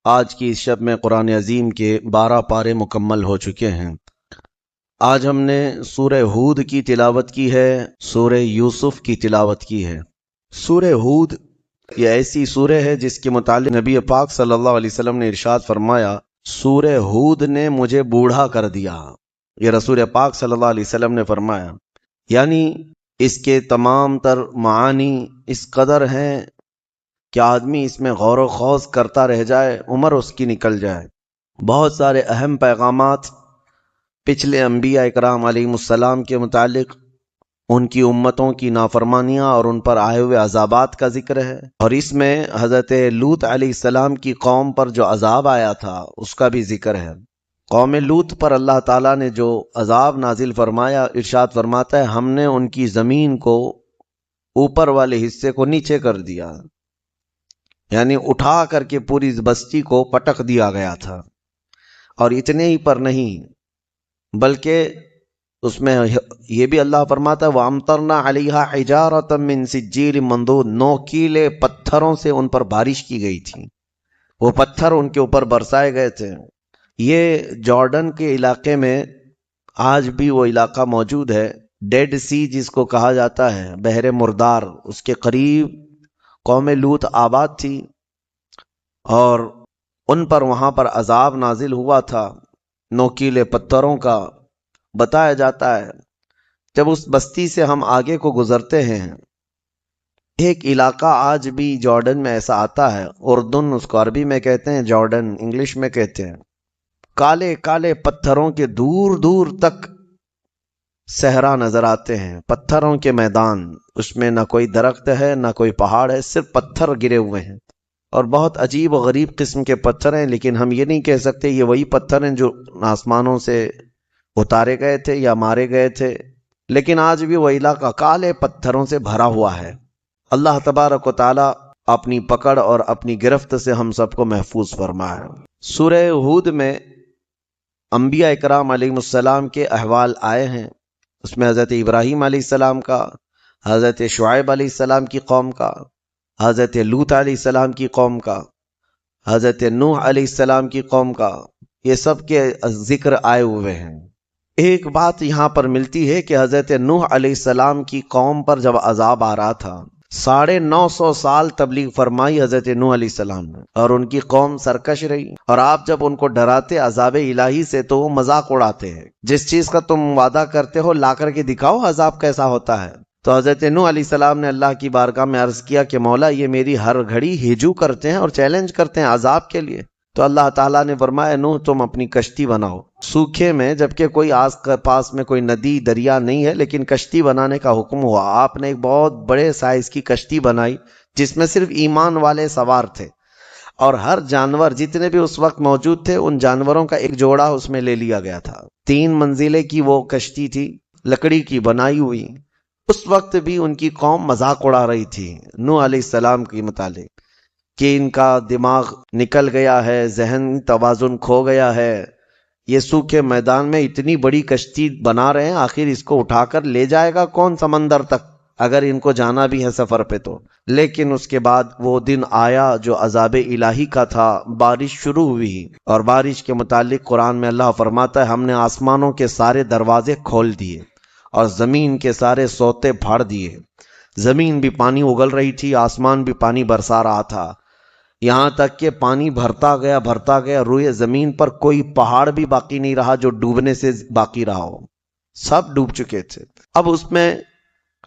آج کی اس شب میں قرآن عظیم کے 12 پارے مکمل ہو چکے ہیں۔ آج ہم نے سورہ ہود کی تلاوت کی ہے، سورہ یوسف کی تلاوت کی ہے۔ سورہ ہود یہ ایسی سورہ ہے جس کے متعلق نبی پاک صلی اللہ علیہ وسلم نے ارشاد فرمایا، سورہ ہود نے مجھے بوڑھا کر دیا۔ یہ رسول پاک صلی اللہ علیہ وسلم نے فرمایا، یعنی اس کے تمام تر معانی اس قدر ہیں کہ آدمی اس میں غور و خوض کرتا رہ جائے، عمر اس کی نکل جائے۔ بہت سارے اہم پیغامات پچھلے انبیاء اکرام علیہ السلام کے متعلق، ان کی امتوں کی نافرمانیاں اور ان پر آئے ہوئے عذابات کا ذکر ہے، اور اس میں حضرت لوط علیہ السلام کی قوم پر جو عذاب آیا تھا اس کا بھی ذکر ہے۔ قوم لوط پر اللہ تعالیٰ نے جو عذاب نازل فرمایا، ارشاد فرماتا ہے ہم نے ان کی زمین کو اوپر والے حصے کو نیچے کر دیا، یعنی اٹھا کر کے پوری بستی کو پٹک دیا گیا تھا۔ اور اتنے ہی پر نہیں بلکہ اس میں یہ بھی اللہ فرماتا ہے وَأَمْطَرْنَا عَلَيْهَا حِجَارَةً مِّن سِجِّيلٍ مَّنضُودٍ، نوکیلے پتھروں سے ان پر بارش کی گئی تھی، وہ پتھر ان کے اوپر برسائے گئے تھے۔ یہ جارڈن کے علاقے میں آج بھی وہ علاقہ موجود ہے، ڈیڈ سی جس کو کہا جاتا ہے، بحر مردار، اس کے قریب قوم لوط آباد تھی، اور ان پر وہاں پر عذاب نازل ہوا تھا نوکیلے پتھروں کا۔ بتایا جاتا ہے جب اس بستی سے ہم آگے کو گزرتے ہیں، ایک علاقہ آج بھی جارڈن میں ایسا آتا ہے، اردن اس کو عربی میں کہتے ہیں، جارڈن انگلش میں کہتے ہیں، کالے کالے پتھروں کے دور دور تک صحرا نظر آتے ہیں، پتھروں کے میدان، اس میں نہ کوئی درخت ہے نہ کوئی پہاڑ ہے، صرف پتھر گرے ہوئے ہیں، اور بہت عجیب و غریب قسم کے پتھر ہیں۔ لیکن ہم یہ نہیں کہہ سکتے یہ وہی پتھر ہیں جو آسمانوں سے اتارے گئے تھے یا مارے گئے تھے، لیکن آج بھی وہ علاقہ کالے پتھروں سے بھرا ہوا ہے۔ اللہ تبارک و تعالی اپنی پکڑ اور اپنی گرفت سے ہم سب کو محفوظ فرمائے۔ سورہ ہود میں انبیاء اکرام علیہ السلام کے احوال آئے ہیں، اس میں حضرت ابراہیم علیہ السلام کا، حضرت شعیب علیہ السلام کی قوم کا، حضرت لوط علیہ السلام کی قوم کا، حضرت نوح علیہ السلام کی قوم کا، یہ سب کے ذکر آئے ہوئے ہیں۔ ایک بات یہاں پر ملتی ہے کہ حضرت نوح علیہ السلام کی قوم پر جب عذاب آ رہا تھا، 950 سال تبلیغ فرمائی حضرت نوح علیہ السلام نے، اور ان کی قوم سرکش رہی، اور آپ جب ان کو ڈراتے عذاب الہی سے تو وہ مذاق اڑاتے ہیں، جس چیز کا تم وعدہ کرتے ہو لا کر کے دکھاؤ عذاب کیسا ہوتا ہے۔ تو حضرت نوح علیہ السلام نے اللہ کی بارگاہ میں عرض کیا کہ مولا یہ میری ہر گھڑی ہجو کرتے ہیں اور چیلنج کرتے ہیں عذاب کے لیے۔ تو اللہ تعالیٰ نے فرمایا نوح تم اپنی کشتی بناؤ سوکھے میں، جبکہ کوئی آس پاس میں کوئی ندی دریا نہیں ہے، لیکن کشتی بنانے کا حکم ہوا۔ آپ نے ایک بہت بڑے سائز کی کشتی بنائی جس میں صرف ایمان والے سوار تھے، اور ہر جانور جتنے بھی اس وقت موجود تھے ان جانوروں کا ایک جوڑا اس میں لے لیا گیا تھا۔ 3 منزلیں کی وہ کشتی تھی، لکڑی کی بنائی ہوئی۔ اس وقت بھی ان کی قوم مذاق اڑا رہی تھی نوح علیہ السلام کے متعلق کہ ان کا دماغ نکل گیا ہے، ذہن توازن کھو گیا ہے، یہ سوکھے میدان میں اتنی بڑی کشتی بنا رہے ہیں، آخر اس کو اٹھا کر لے جائے گا کون سمندر تک اگر ان کو جانا بھی ہے سفر پہ تو۔ لیکن اس کے بعد وہ دن آیا جو عذاب الہی کا تھا، بارش شروع ہوئی، اور بارش کے متعلق قرآن میں اللہ فرماتا ہے ہم نے آسمانوں کے سارے دروازے کھول دیے اور زمین کے سارے سوتے پھاڑ دیے۔ زمین بھی پانی اگل رہی تھی، آسمان بھی پانی برسا رہا تھا، یہاں تک کہ پانی بھرتا گیا، روئے زمین پر کوئی پہاڑ بھی باقی نہیں رہا جو ڈوبنے سے باقی رہا ہو، سب ڈوب چکے تھے۔ اب اس میں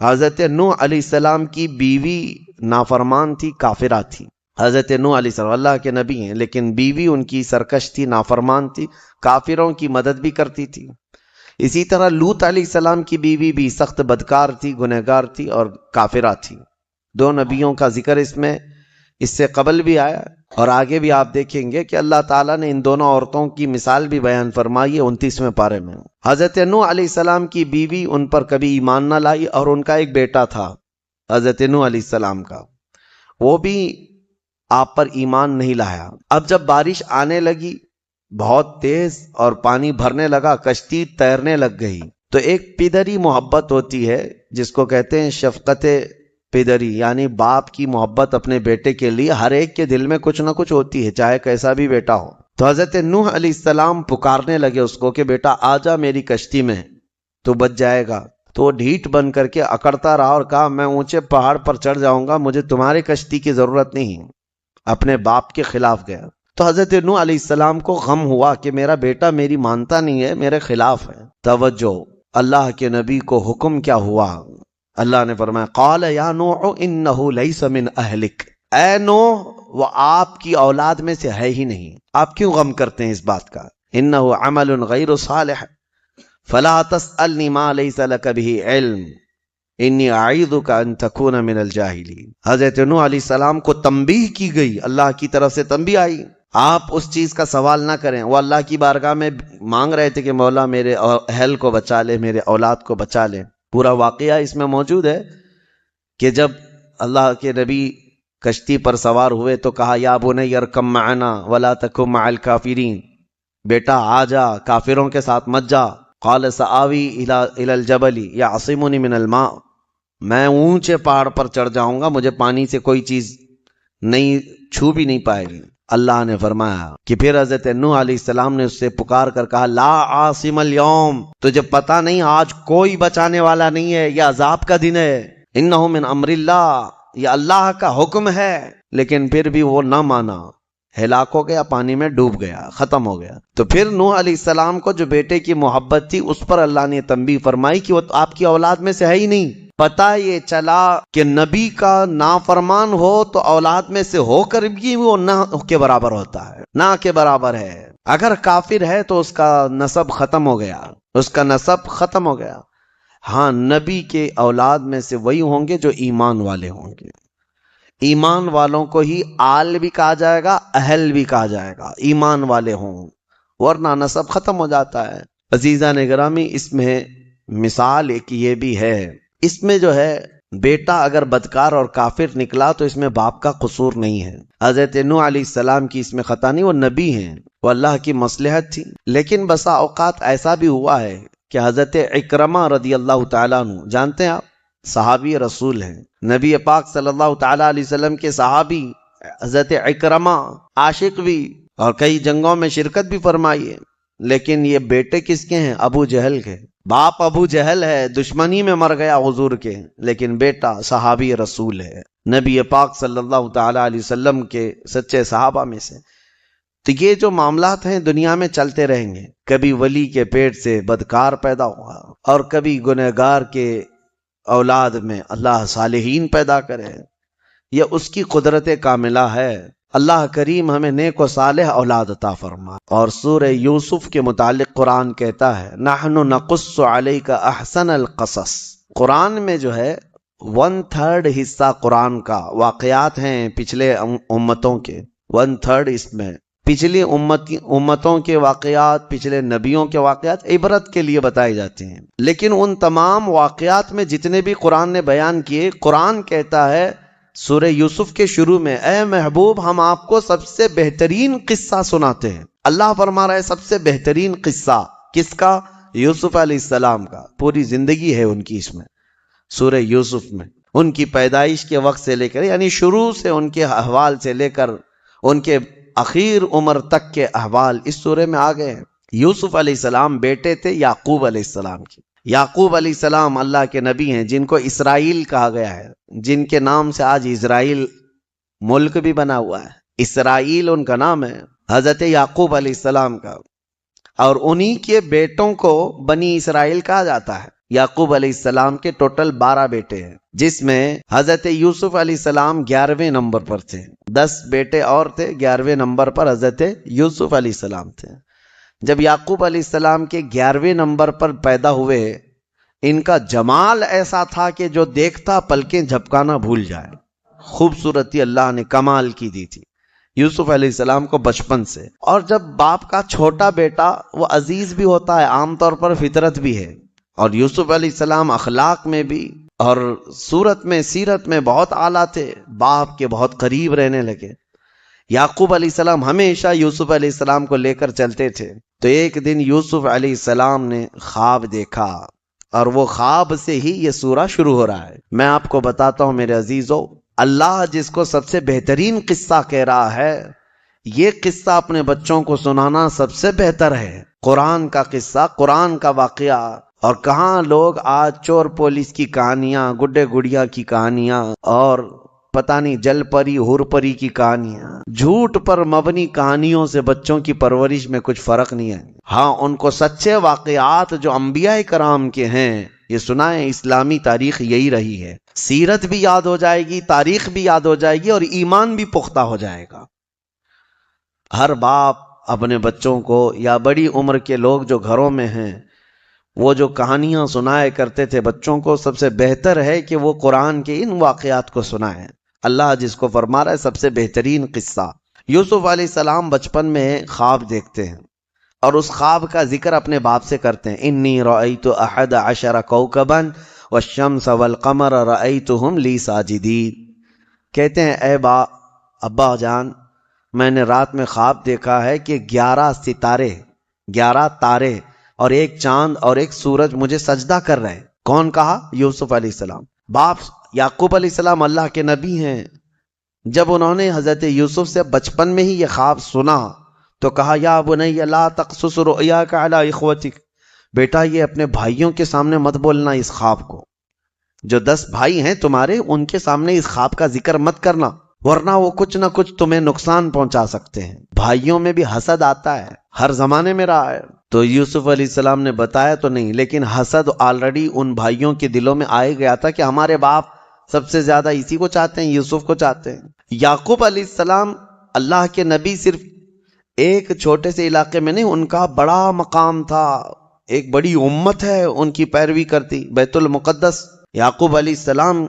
حضرت نوح علیہ السلام کی بیوی نافرمان تھی، کافرہ تھی۔ حضرت نوح علیہ السلام اللہ کے نبی ہیں، لیکن بیوی ان کی سرکش تھی، نافرمان تھی، کافروں کی مدد بھی کرتی تھی۔ اسی طرح لوط علیہ السلام کی بیوی بھی سخت بدکار تھی، گنہگار تھی اور کافرہ تھی۔ 2 نبیوں کا ذکر اس سے قبل بھی آیا، اور آگے بھی آپ دیکھیں گے کہ اللہ تعالیٰ نے ان دونوں عورتوں کی مثال بھی بیان فرمائی ہے 29ویں پارے میں۔ حضرت نوح علیہ السلام کی بیوی ان پر کبھی ایمان نہ لائی، اور ان کا ایک بیٹا تھا حضرت نوح علیہ السلام کا، وہ بھی آپ پر ایمان نہیں لایا۔ اب جب بارش آنے لگی بہت تیز اور پانی بھرنے لگا، کشتی تیرنے لگ گئی، تو ایک پدری محبت ہوتی ہے جس کو کہتے ہیں شفقت پدری یعنی باپ کی محبت اپنے بیٹے کے لیے ہر ایک کے دل میں کچھ نہ کچھ ہوتی ہے، چاہے کیسا بھی بیٹا ہو۔ تو حضرت نوح علیہ السلام پکارنے لگے اس کو کہ بیٹا آجا میری کشتی میں، تو بچ جائے گا۔ تو وہ ڈھیٹ بن کر کے اکڑتا رہا اور کہا میں اونچے پہاڑ پر چڑھ جاؤں گا، مجھے تمہاری کشتی کی ضرورت نہیں، اپنے باپ کے خلاف گیا۔ تو حضرت نوح علیہ السلام کو غم ہوا کہ میرا بیٹا میری مانتا نہیں ہے، میرے خلاف ہے۔ توجہ، اللہ کے نبی کو حکم کیا ہوا؟ اللہ نے فرمایا قال یا نوح انہ لیس من اہلک، اے نوح وہ آپ کی اولاد میں سے ہے ہی نہیں، آپ کیوں غم کرتے ہیں اس بات کا؟ انہ عمل غیر صالح فلا تسألنی ما لیس لک بہ علم انی اعیذک ان تکون من الجاہلین۔ حضرت نوح علیہ السلام کو تنبیہ کی گئی، اللہ کی طرف سے تنبیہ آئی آپ اس چیز کا سوال نہ کریں۔ وہ اللہ کی بارگاہ میں مانگ رہے تھے کہ مولا میرے اہل کو بچا لے، میرے اولاد کو بچا لے۔ پورا واقعہ اس میں موجود ہے کہ جب اللہ کے نبی کشتی پر سوار ہوئے تو کہا یا بنی ارکب معنا ولا تکن مع الکافرین، بیٹا آ جا کافروں کے ساتھ مت جا۔ قال سآوی الی الجبل یعصمنی من الماء، میں اونچے پہاڑ پر چڑھ جاؤں گا، مجھے پانی سے کوئی چیز نہیں چھو بھی نہیں پائے گی۔ اللہ نے فرمایا کہ پھر حضرت نوح علیہ السلام نے اس سے پکار کر کہا لا عاصم اليوم، تجھے پتا نہیں آج کوئی بچانے والا نہیں ہے، یہ عذاب کا دن ہے، انہ من امر اللہ، یہ اللہ کا حکم ہے۔ لیکن پھر بھی وہ نہ مانا، ہلاک ہو گیا، پانی میں ڈوب گیا، ختم ہو گیا۔ تو پھر نوح علیہ السلام کو جو بیٹے کی محبت تھی اس پر اللہ نے تنبیہ فرمائی کہ وہ آپ کی اولاد میں سے ہے ہی نہیں۔ پتہ یہ چلا کہ نبی کا نافرمان ہو تو اولاد میں سے ہو کر بھی وہ نہ کے برابر ہوتا ہے، نہ کے برابر ہے۔ اگر کافر ہے تو اس کا نسب ختم ہو گیا، اس کا نسب ختم ہو گیا۔ ہاں، نبی کے اولاد میں سے وہی ہوں گے جو ایمان والے ہوں گے۔ ایمان والوں کو ہی آل بھی کہا جائے گا، اہل بھی کہا جائے گا، ایمان والے ہوں، ورنہ نسب ختم ہو جاتا ہے۔ عزیزان گرامی، اس میں مثال ایک یہ بھی ہے، اس میں جو ہے بیٹا اگر بدکار اور کافر نکلا تو اس میں باپ کا قصور نہیں ہے۔ حضرت نوح علیہ السلام کی اس میں خطا نہیں، وہ نبی ہیں، وہ اللہ کی مصلحت تھی۔ لیکن بسا اوقات ایسا بھی ہوا ہے کہ حضرت اکرمہ رضی اللہ تعالیٰ عنہ، جانتے ہیں آپ، صحابی رسول ہیں، نبی پاک صلی اللہ تعالیٰ علیہ وسلم کے صحابی حضرت اکرمہ، عاشق بھی، اور کئی جنگوں میں شرکت بھی فرمائی ہے۔ لیکن یہ بیٹے کس کے ہیں؟ ابو جہل کے۔ باپ ابو جہل ہے، دشمنی میں مر گیا حضور کے، لیکن بیٹا صحابی رسول ہے، نبی پاک صلی اللہ تعالیٰ علیہ وسلم کے سچے صحابہ میں سے۔ تو یہ جو معاملات ہیں دنیا میں چلتے رہیں گے، کبھی ولی کے پیٹ سے بدکار پیدا ہوا اور کبھی گنہگار کے اولاد میں اللہ صالحین پیدا کرے، یہ اس کی قدرت کاملہ ہے۔ اللہ کریم ہمیں نیک و صالح اولاد عطا فرما۔ اور سورہ یوسف کے متعلق قرآن کہتا ہے نحن نقص علیک احسن القصص، قرآن میں جو ہے 1/3 حصہ قرآن کا واقعات ہیں پچھلے امتوں کے، 1/3 اس میں پچھلی امتوں کے واقعات، پچھلے نبیوں کے واقعات عبرت کے لیے بتائے جاتے ہیں۔ لیکن ان تمام واقعات میں جتنے بھی قرآن نے بیان کیے، قرآن کہتا ہے سورہ یوسف کے شروع میں اے محبوب ہم آپ کو سب سے بہترین قصہ سناتے ہیں۔ اللہ فرما رہا ہے سب سے بہترین قصہ کس کا؟ یوسف علیہ السلام کا۔ پوری زندگی ہے ان کی اس میں، سورہ یوسف میں، ان کی پیدائش کے وقت سے لے کر، یعنی شروع سے ان کے احوال سے لے کر ان کے اخیر عمر تک کے احوال اس سورے میں آ گئے ہیں۔ یوسف علیہ السلام بیٹے تھے یعقوب علیہ السلام کی۔ یعقوب علیہ السلام اللہ کے نبی ہیں جن کو اسرائیل کہا گیا ہے، جن کے نام سے آج اسرائیل ملک بھی بنا ہوا ہے۔ اسرائیل ان کا نام ہے، حضرت یعقوب علیہ السلام کا، اور انہی کے بیٹوں کو بنی اسرائیل کہا جاتا ہے۔ یعقوب علیہ السلام کے ٹوٹل 12 بیٹے ہیں، جس میں حضرت یوسف علیہ السلام 11ویں نمبر پر تھے۔ 10 بیٹے اور تھے، 11ویں نمبر پر حضرت یوسف علیہ السلام تھے۔ جب یعقوب علیہ السلام کے 11ویں نمبر پر پیدا ہوئے، ان کا جمال ایسا تھا کہ جو دیکھتا پلکیں جھپکانا بھول جائے، خوبصورتی اللہ نے کمال کی دی تھی یوسف علیہ السلام کو بچپن سے۔ اور جب باپ کا چھوٹا بیٹا وہ عزیز بھی ہوتا ہے، عام طور پر فطرت بھی ہے، اور یوسف علیہ السلام اخلاق میں بھی اور صورت میں سیرت میں بہت اعلیٰ تھے، باپ کے بہت قریب رہنے لگے۔ یعقوب علیہ السلام ہمیشہ یوسف علیہ السلام کو لے کر چلتے تھے۔ تو ایک دن یوسف علیہ السلام نے خواب دیکھا، اور وہ خواب سے ہی یہ سورہ شروع ہو رہا ہے۔ میں آپ کو بتاتا ہوں میرے عزیزو، اللہ جس کو سب سے بہترین قصہ کہہ رہا ہے، یہ قصہ اپنے بچوں کو سنانا سب سے بہتر ہے۔ قرآن کا قصہ، قرآن کا واقعہ، اور کہاں لوگ آج چور پولیس کی کہانیاں، گڈے گڑیا کی کہانیاں، اور پتہ نہیں جل پری ہور پری کی کہانیاں، جھوٹ پر مبنی کہانیوں سے بچوں کی پرورش میں کچھ فرق نہیں ہے۔ ہاں، ان کو سچے واقعات جو انبیاء کرام کے ہیں یہ سنائیں۔ اسلامی تاریخ یہی رہی ہے، سیرت بھی یاد ہو جائے گی، تاریخ بھی یاد ہو جائے گی، اور ایمان بھی پختہ ہو جائے گا۔ ہر باپ اپنے بچوں کو، یا بڑی عمر کے لوگ جو گھروں میں ہیں، وہ جو کہانیاں سنائے کرتے تھے بچوں کو، سب سے بہتر ہے کہ وہ قرآن کے ان واقعات کو سنائیں۔ اللہ جس کو فرما رہا ہے سب سے بہترین قصہ، یوسف علیہ السلام بچپن میں خواب دیکھتے ہیں اور اس خواب کا ذکر اپنے باپ سے کرتے ہیں۔ انی رأیت احد عشر کوکبا والشمس والقمر رأیتهم لی ساجدین، کہتے ہیں اے ابا جان، میں نے رات میں خواب دیکھا ہے کہ 11 ستارے، 11 تارے اور ایک چاند اور ایک سورج مجھے سجدہ کر رہے۔ کون کہا؟ یوسف علیہ السلام۔ باپ یعقوب علیہ السلام اللہ کے نبی ہیں، جب انہوں نے حضرت یوسف سے بچپن میں ہی یہ خواب سنا تو کہا یا بنی لا تقصص رؤیاک علی اخوتک، بیٹا یہ اپنے بھائیوں کے سامنے مت بولنا اس خواب کو، جو 10 بھائی ہیں تمہارے ان کے سامنے اس خواب کا ذکر مت کرنا، ورنہ وہ کچھ نہ کچھ تمہیں نقصان پہنچا سکتے ہیں۔ بھائیوں میں بھی حسد آتا ہے، ہر زمانے میں رہا ہے۔ تو یوسف علیہ السلام نے بتایا تو نہیں، لیکن حسد آلریڈی ان بھائیوں کے دلوں میں آئے گیا تھا کہ ہمارے باپ سب سے زیادہ اسی کو چاہتے ہیں، یوسف کو چاہتے ہیں۔ یعقوب علیہ السلام اللہ کے نبی صرف ایک چھوٹے سے علاقے میں نہیں، ان کا بڑا مقام تھا، ایک بڑی امت ہے ان کی پیروی کرتی۔ بیت المقدس یعقوب علیہ السلام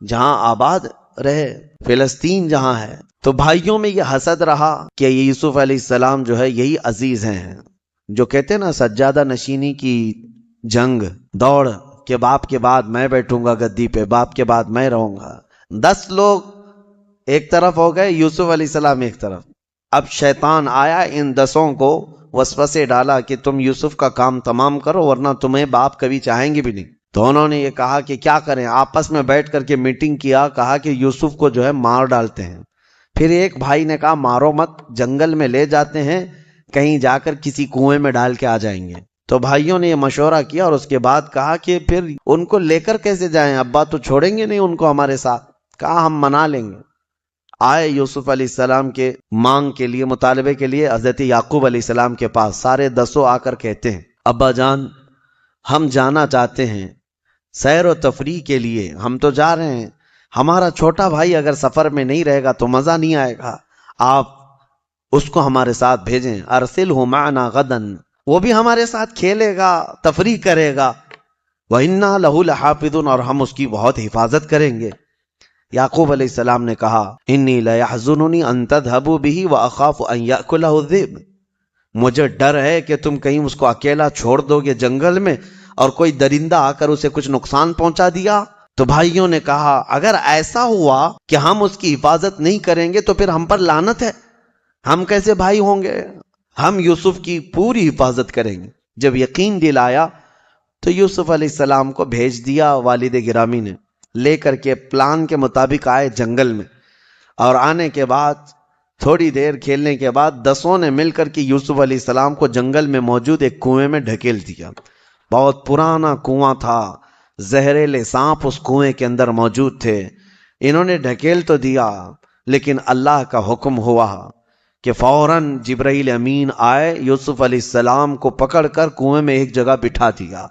جہاں آباد رہے، فلسطین جہاں ہے، تو بھائیوں میں یہ حسد رہا کہ یوسف علیہ السلام جو ہے یہی عزیز ہیں، جو کہتے ہیں نا سجادہ نشینی کی جنگ، دوڑ کہ باپ کے بعد میں بیٹھوں گا گدی پہ، باپ کے بعد میں رہوں گا۔ 10 لوگ ایک طرف ہو گئے، یوسف علیہ السلام ایک طرف۔ اب شیطان آیا، ان 10 کو وسوسے ڈالا کہ تم یوسف کا کام تمام کرو ورنہ تمہیں باپ کبھی چاہیں گے بھی نہیں۔ تو انہوں نے یہ کہا کہ کیا کریں، آپس میں بیٹھ کر کے میٹنگ کیا، کہا کہ یوسف کو جو ہے مار ڈالتے ہیں۔ پھر ایک بھائی نے کہا مارو مت، جنگل میں لے جاتے ہیں، کہیں جا کر کسی کنویں میں ڈال کے آ جائیں گے۔ تو بھائیوں نے یہ مشورہ کیا اور اس کے بعد کہا کہ پھر ان کو لے کر کیسے جائیں، ابا تو چھوڑیں گے نہیں ان کو ہمارے ساتھ۔ کہا ہم منا لیں گے۔ آئے یوسف علیہ السلام کے مانگ کے لیے، مطالبے کے لیے حضرت یعقوب علیہ السلام کے پاس۔ سارے 10 آ کر کہتے ہیں ابا جان ہم جانا چاہتے ہیں سیر و تفریح کے لیے، ہم تو جا رہے ہیں، ہمارا چھوٹا بھائی اگر سفر میں نہیں رہے گا تو مزہ نہیں آئے گا، آپ اس کو ہمارے ساتھ بھیجیں، ارسلہ معنا غدا، وہ بھی ہمارے ساتھ کھیلے گا، تفریح کرے گا، وَإِنَّا لَهُ لَحَافِظُونَ، اور ہم اس کی بہت حفاظت کریں گے۔ یعقوب علیہ السلام نے کہا انی لَيَحْزُنُنِي أَن تَذْهَبُوا بِهِ وَأَخَافُ أَن يَأْكُلَهُ الذِّئْبُ، مجھے ڈر ہے کہ تم کہیں اس کو اکیلا چھوڑ دو گے جنگل میں اور کوئی درندہ آ کر اسے کچھ نقصان پہنچا دیا۔ تو بھائیوں نے کہا اگر ایسا ہوا کہ ہم اس کی حفاظت نہیں کریں گے تو پھر ہم پر لعنت ہے، ہم کیسے بھائی ہوں گے، ہم یوسف کی پوری حفاظت کریں گے۔ جب یقین دلایا تو یوسف علیہ السلام کو بھیج دیا والد گرامی نے، لے کر کے پلان کے مطابق آئے جنگل میں، اور آنے کے بعد تھوڑی دیر کھیلنے کے بعد 10 نے مل کر کے یوسف علیہ السلام کو جنگل میں موجود ایک کنویں میں ڈھکیل دیا۔ بہت پرانا کنواں تھا، زہریلے سانپ اس کنویں کے اندر موجود تھے۔ انہوں نے ڈھکیل تو دیا لیکن اللہ کا حکم ہوا کہ فوراً جبرائیل امین آئے، یوسف علیہ السلام کو پکڑ کر کنویں میں ایک جگہ بٹھا دیا،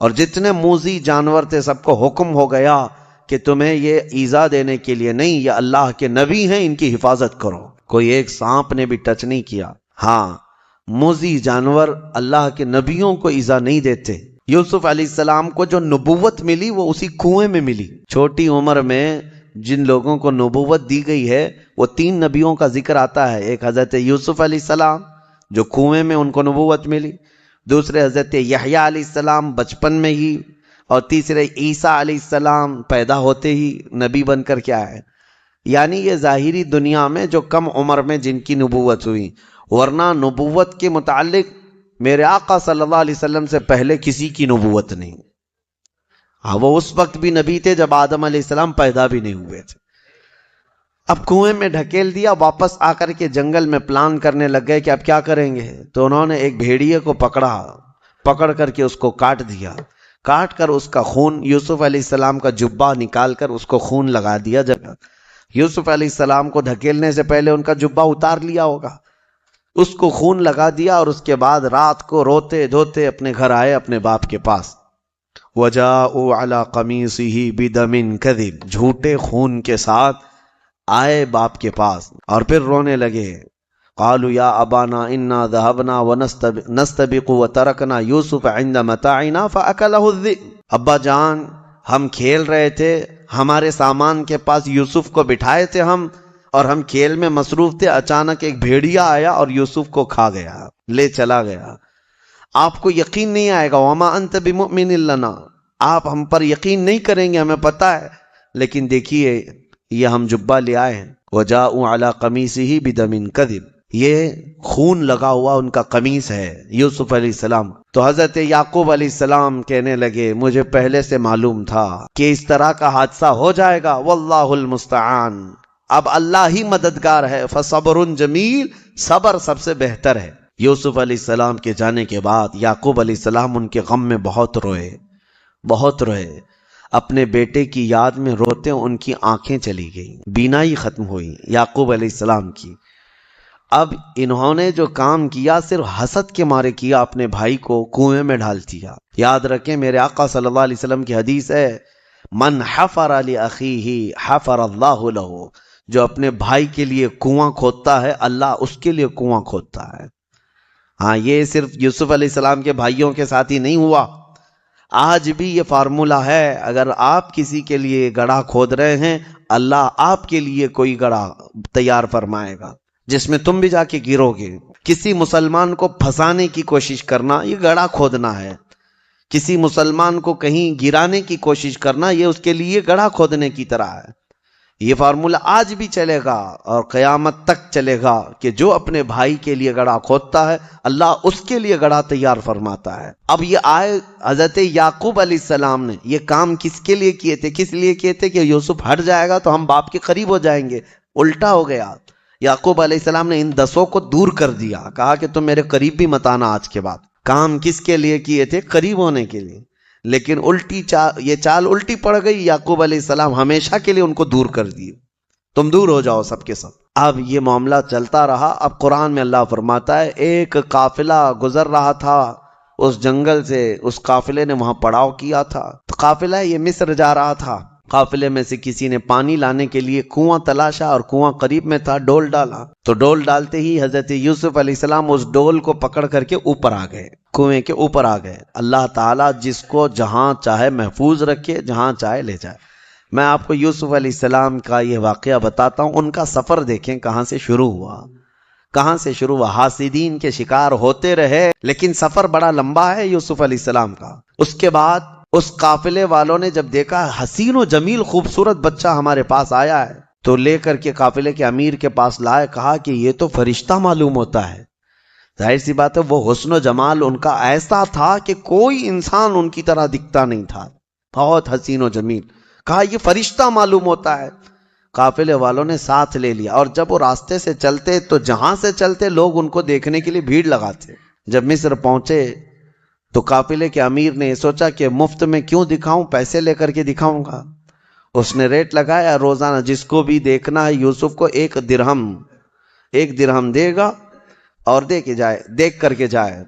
اور جتنے موذی جانور تھے سب کو حکم ہو گیا کہ تمہیں یہ ایذا دینے کے لیے نہیں، یہ اللہ کے نبی ہیں، ان کی حفاظت کرو۔ کوئی ایک سانپ نے بھی ٹچ نہیں کیا۔ ہاں، موذی جانور اللہ کے نبیوں کو ایذا نہیں دیتے۔ یوسف علیہ السلام کو جو نبوت ملی وہ اسی کنویں میں ملی۔ چھوٹی عمر میں جن لوگوں کو نبوت دی گئی ہے وہ 3 نبیوں کا ذکر آتا ہے، ایک حضرت یوسف علیہ السلام جو کنویں میں ان کو نبوت ملی، دوسرے حضرت یحییٰ علیہ السلام بچپن میں ہی، اور تیسرے عیسیٰ علیہ السلام پیدا ہوتے ہی نبی بن کر کے آئے۔ یعنی یہ ظاہری دنیا میں جو کم عمر میں جن کی نبوت ہوئی، ورنہ نبوت کے متعلق میرے آقا صلی اللہ علیہ وسلم سے پہلے کسی کی نبوت نہیں۔ ہاں وہ اس وقت بھی نبی تھے جب آدم علیہ السلام پیدا بھی نہیں ہوئے تھے. اب کنویں میں ڈھکیل دیا, واپس آ کر کے جنگل میں پلان کرنے لگ گئے کہ اب کیا کریں گے. تو انہوں نے ایک بھیڑیے کو پکڑ کر کے اس کو کاٹ دیا. کاٹ کر اس کا خون, یوسف علیہ السلام کا جبہ نکال کر اس کو خون لگا دیا. جب یوسف علیہ السلام کو دھکیلنے سے پہلے ان کا جبہ اتار لیا ہوگا, اس کو خون لگا دیا, اور اس کے بعد رات کو روتے دھوتے اپنے گھر آئے اپنے باپ کے پاس. وَجَاءُوا عَلَىٰ قَمِيصِهِ بِدَمٍ كَذِبٍ, جھوٹے خون کے ساتھ آئے باپ کے پاس اور پھر رونے لگے. قالوا یا ابانا انا ذهبنا ونستبق وتركنا يوسف عند متاعنا فاكله الذئب. ابا جان ہم کھیل رہے تھے, ہمارے سامان کے پاس یوسف کو بٹھائے تھے ہم, اور ہم کھیل میں مصروف تھے, اچانک ایک بھیڑیا آیا اور یوسف کو کھا گیا, لے چلا گیا. آپ کو یقین نہیں آئے گا, وما انت بمؤمن لنا, آپ ہم پر یقین نہیں کریں گے, ہمیں پتا ہے, لیکن دیکھیے یہ ہم جبہ لے آئے ہیں. وجاءوا علی قمیصہ بدم کذب, یہ خون لگا ہوا ان کا قمیص ہے یوسف علیہ السلام. تو حضرت یعقوب علیہ السلام کہنے لگے مجھے پہلے سے معلوم تھا کہ اس طرح کا حادثہ ہو جائے گا. واللہ المستعان, اب اللہ ہی مددگار ہے. فصبر جمیل, صبر سب سے بہتر ہے. یوسف علیہ السلام کے جانے کے بعد یعقوب علیہ السلام ان کے غم میں بہت روئے. اپنے بیٹے کی یاد میں روتے ان کی آنکھیں چلی گئیں, بینائی ختم ہوئی یعقوب علیہ السلام کی. اب انہوں نے جو کام کیا صرف حسد کے مارے کیا, اپنے بھائی کو کنویں میں ڈال دیا. یاد رکھیں میرے آقا صلی اللہ علیہ وسلم کی حدیث ہے, من حفر لأخیہ حفر اللہ لہ, جو اپنے بھائی کے لیے کنواں کھودتا ہے اللہ اس کے لیے کنواں کھودتا ہے. ہاں یہ صرف یوسف علیہ السلام کے بھائیوں کے ساتھ ہی نہیں ہوا, آج بھی یہ فارمولہ ہے. اگر آپ کسی کے لیے گڑھا کھود رہے ہیں, اللہ آپ کے لیے کوئی گڑھا تیار فرمائے گا جس میں تم بھی جا کے گرو گے. کسی مسلمان کو پھنسانے کی کوشش کرنا یہ گڑھا کھودنا ہے, کسی مسلمان کو کہیں گرانے کی کوشش کرنا یہ اس کے لیے گڑھا کھودنے کی طرح ہے. یہ فارمولہ آج بھی چلے گا اور قیامت تک چلے گا کہ جو اپنے بھائی کے لیے گڑھا کھودتا ہے اللہ اس کے لیے گڑھا تیار فرماتا ہے. اب یہ آئے حضرت یعقوب علیہ السلام نے یہ کام کس کے لیے کیے تھے؟ کس لیے کیے تھے کہ یوسف ہٹ جائے گا تو ہم باپ کے قریب ہو جائیں گے. الٹا ہو گیا, یعقوب علیہ السلام نے ان 10 کو دور کر دیا, کہا کہ تم میرے قریب بھی مت آنا آج کے بعد. کام کس کے لیے کیے تھے؟ قریب ہونے کے لیے. لیکن یہ چال الٹی پڑ گئی, یعقوب علیہ السلام ہمیشہ کے لیے ان کو دور کر دیے, تم دور ہو جاؤ سب کے سب. اب یہ معاملہ چلتا رہا. اب قرآن میں اللہ فرماتا ہے ایک قافلہ گزر رہا تھا اس جنگل سے, اس قافلے نے وہاں پڑاؤ کیا تھا. قافلہ یہ مصر جا رہا تھا. قافلے میں سے کسی نے پانی لانے کے لیے کنواں تلاشا اور کنواں قریب میں تھا, ڈول ڈالا. تو ڈول ڈالتے ہی حضرت یوسف علیہ السلام اس ڈول کو پکڑ کر کے اوپر آ گئے, کنویں کے اوپر آ گئے. اللہ تعالیٰ جس کو جہاں چاہے محفوظ رکھے, جہاں چاہے لے جائے. میں آپ کو یوسف علیہ السلام کا یہ واقعہ بتاتا ہوں. ان کا سفر دیکھیں کہاں سے شروع ہوا. حاسدین کے شکار ہوتے رہے, لیکن سفر بڑا لمبا ہے یوسف علیہ السلام کا. اس کے بعد اس قافلے والوں نے جب دیکھا حسین و جمیل خوبصورت بچہ ہمارے پاس آیا ہے, تو لے کر کے قافلے کے امیر کے پاس لائے. کہا کہ یہ تو فرشتہ معلوم ہوتا ہے. ظاہر سی بات ہے وہ حسن و جمال ان کا ایسا تھا کہ کوئی انسان ان کی طرح دکھتا نہیں تھا, بہت حسین و جمیل. کہا یہ فرشتہ معلوم ہوتا ہے. قافلے والوں نے ساتھ لے لیا, اور جب وہ راستے سے چلتے تو جہاں سے چلتے لوگ ان کو دیکھنے کے لیے بھیڑ لگاتے. جب مصر پہنچے تو قافلے کے امیر نے سوچا کہ مفت میں کیوں دکھاؤں, پیسے لے کر کے دکھاؤں گا. اس نے ریٹ لگایا, روزانہ جس کو بھی دیکھنا ہے یوسف کو 1 درہم دے گا اور دیکھ کر کے جائے.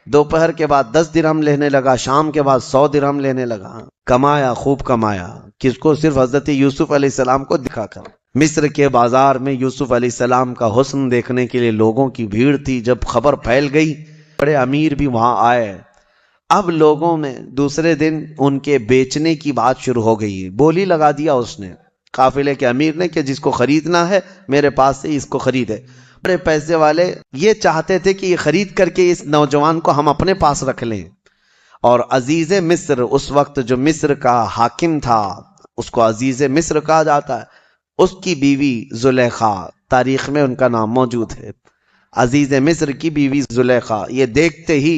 دوپہر کے بعد 10 درہم لینے لگا, شام کے بعد 100 درہم لینے لگا. کمایا, خوب کمایا. کس کو؟ صرف حضرت یوسف علیہ السلام کو دکھا کر. مصر کے بازار میں یوسف علیہ السلام کا حسن دیکھنے کے لیے لوگوں کی بھیڑ تھی. جب خبر پھیل گئی بڑے امیر بھی وہاں آئے. اب لوگوں میں دوسرے دن ان کے بیچنے کی بات شروع ہو گئی. بولی لگا دیا اس نے, قافلے کے امیر نے, کہ جس کو خریدنا ہے میرے پاس سے اس کو خریدے. بڑے پیسے والے یہ چاہتے تھے کہ یہ خرید کر کے اس نوجوان کو ہم اپنے پاس رکھ لیں. اور عزیز مصر, اس وقت جو مصر کا حاکم تھا اس کو عزیز مصر کہا جاتا ہے, اس کی بیوی زلیخا, تاریخ میں ان کا نام موجود ہے. عزیز مصر کی بیوی زلیخا یہ دیکھتے ہی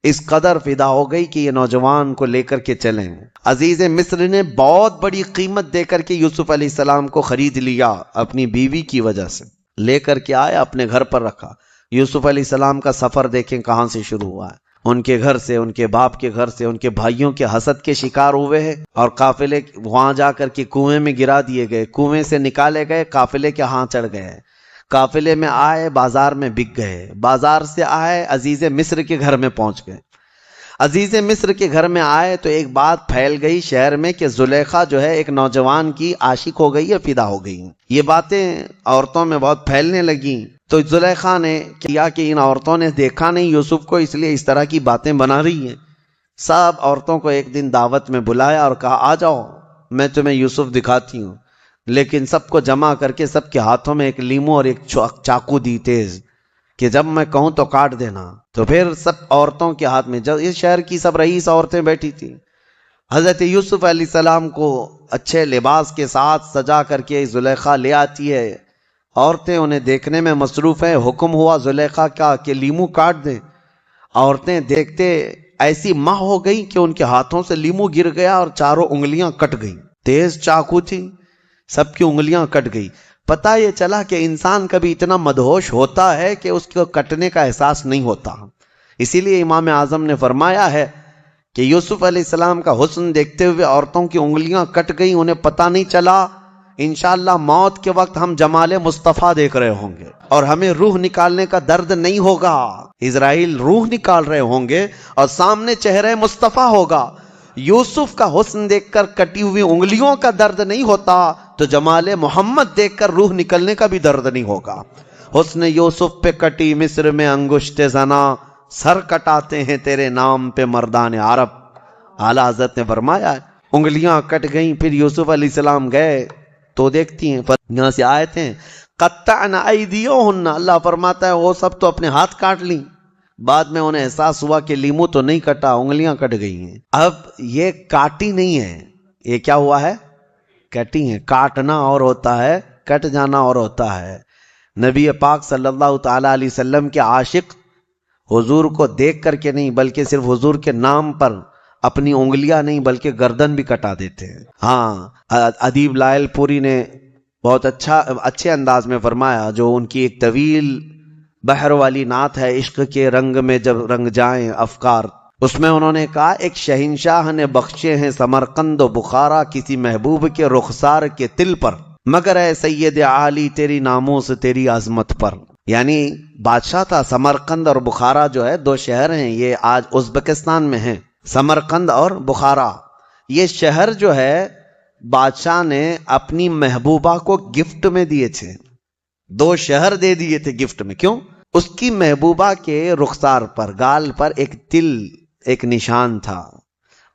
اس قدر فدا ہو گئی کہ یہ نوجوان کو لے کر کے چلیں۔ عزیز مصر نے بہت بڑی قیمت دے کر کے یوسف علیہ السلام کو خرید لیا اپنی بیوی کی وجہ سے، لے کر کے آئے، اپنے گھر پر رکھا۔ یوسف علیہ السلام کا سفر دیکھیں کہاں سے شروع ہوا ہے، ان کے گھر سے، ان کے باپ کے گھر سے، ان کے بھائیوں کے حسد کے شکار ہوئے ہیں، اور قافلے وہاں جا کر کے کنویں میں گرا دیے گئے، کنویں سے نکالے گئے، قافلے کے ہاں چڑھ گئے، قافلے میں آئے، بازار میں بک گئے، بازار سے آئے، عزیز مصر کے گھر میں پہنچ گئے۔ عزیز مصر کے گھر میں آئے تو ایک بات پھیل گئی شہر میں کہ زلیخا جو ہے ایک نوجوان کی عاشق ہو گئی ہے، فدا ہو گئی۔ یہ باتیں عورتوں میں بہت پھیلنے لگیں، تو زلیخا نے کیا کہ ان عورتوں نے دیکھا نہیں یوسف کو، اس لیے اس طرح کی باتیں بنا رہی ہیں۔ سب عورتوں کو ایک دن دعوت میں بلایا اور کہا آ جاؤ میں تمہیں یوسف دکھاتی ہوں، لیکن سب کو جمع کر کے سب کے ہاتھوں میں ایک لیمو اور ایک چاقو دی تیز، کہ جب میں کہوں تو کاٹ دینا۔ تو پھر سب عورتوں کے ہاتھ میں، جب اس شہر کی سب رئیس عورتیں بیٹھی تھیں، حضرت یوسف علیہ السلام کو اچھے لباس کے ساتھ سجا کر کے زلیخا لے آتی ہے، عورتیں انہیں دیکھنے میں مصروف ہیں، حکم ہوا زلیخا کا کہ لیمو کاٹ دیں۔ عورتیں دیکھتے ایسی ماہ ہو گئی کہ ان کے ہاتھوں سے لیمو گر گیا اور چاروں انگلیاں کٹ گئیں، تیز چاقو تھی، سب کی انگلیاں کٹ گئی۔ پتہ یہ چلا کہ انسان کبھی اتنا مدہوش ہوتا ہے کہ اس کو کٹنے کا احساس نہیں ہوتا۔ اسی لیے امام اعظم نے فرمایا ہے کہ یوسف علیہ السلام کا حسن دیکھتے ہوئے عورتوں کی انگلیاں کٹ گئی، انہیں پتہ نہیں چلا۔ انشاءاللہ موت کے وقت ہم جمال مصطفیٰ دیکھ رہے ہوں گے اور ہمیں روح نکالنے کا درد نہیں ہوگا۔ اسرائیل روح نکال رہے ہوں گے اور سامنے چہرہ مصطفیٰ ہوگا۔ یوسف کا حسن دیکھ کر کٹی ہوئی انگلیوں کا درد نہیں ہوتا تو جمال محمد دیکھ کر روح نکلنے کا بھی درد نہیں ہوگا۔ حسن یوسف پہ کٹی مصر میں انگشت زنا، سر کٹاتے ہیں تیرے نام پہ مردان عرب۔ اعلیٰ حضرت نے فرمایا انگلیاں کٹ گئیں، پھر یوسف علیہ السلام گئے تو دیکھتی ہیں یہاں سے آئے تھے قطعن ایدیہن، اللہ فرماتا ہے وہ سب تو اپنے ہاتھ کاٹ لیں۔ بعد میں انہیں احساس ہوا کہ لیمو تو نہیں کٹا، انگلیاں کٹ گئی ہیں۔ اب یہ کاٹی نہیں ہے، یہ کیا ہوا ہے؟ کٹی ہیں۔ کاٹنا اور ہوتا ہے، کٹ جانا اور ہوتا ہے۔ نبی پاک صلی اللہ تعالی علیہ وسلم کے عاشق حضور کو دیکھ کر کے نہیں بلکہ صرف حضور کے نام پر اپنی انگلیاں نہیں بلکہ گردن بھی کٹا دیتے ہیں۔ ہاں، ادیب لائل پوری نے بہت اچھے انداز میں فرمایا، جو ان کی ایک طویل بحر والی نعت ہے، عشق کے رنگ میں جب رنگ جائیں افکار، اس میں انہوں نے کہا ایک شہنشاہ نے بخشے ہیں سمرقند و بخارا کسی محبوب کے رخسار کے تل پر، مگر اے سید عالی تیری ناموس تیری عظمت پر۔ یعنی بادشاہ تھا سمرقند اور بخارا جو ہے، دو شہر ہیں، یہ آج ازبکستان میں ہیں، سمرقند اور بخارا۔ یہ شہر جو ہے بادشاہ نے اپنی محبوبہ کو گفٹ میں دیے تھے، دو شہر دے دیے تھے گفٹ میں۔ کیوں؟ اس کی محبوبہ کے رخسار پر، گال پر ایک تل، ایک نشان تھا،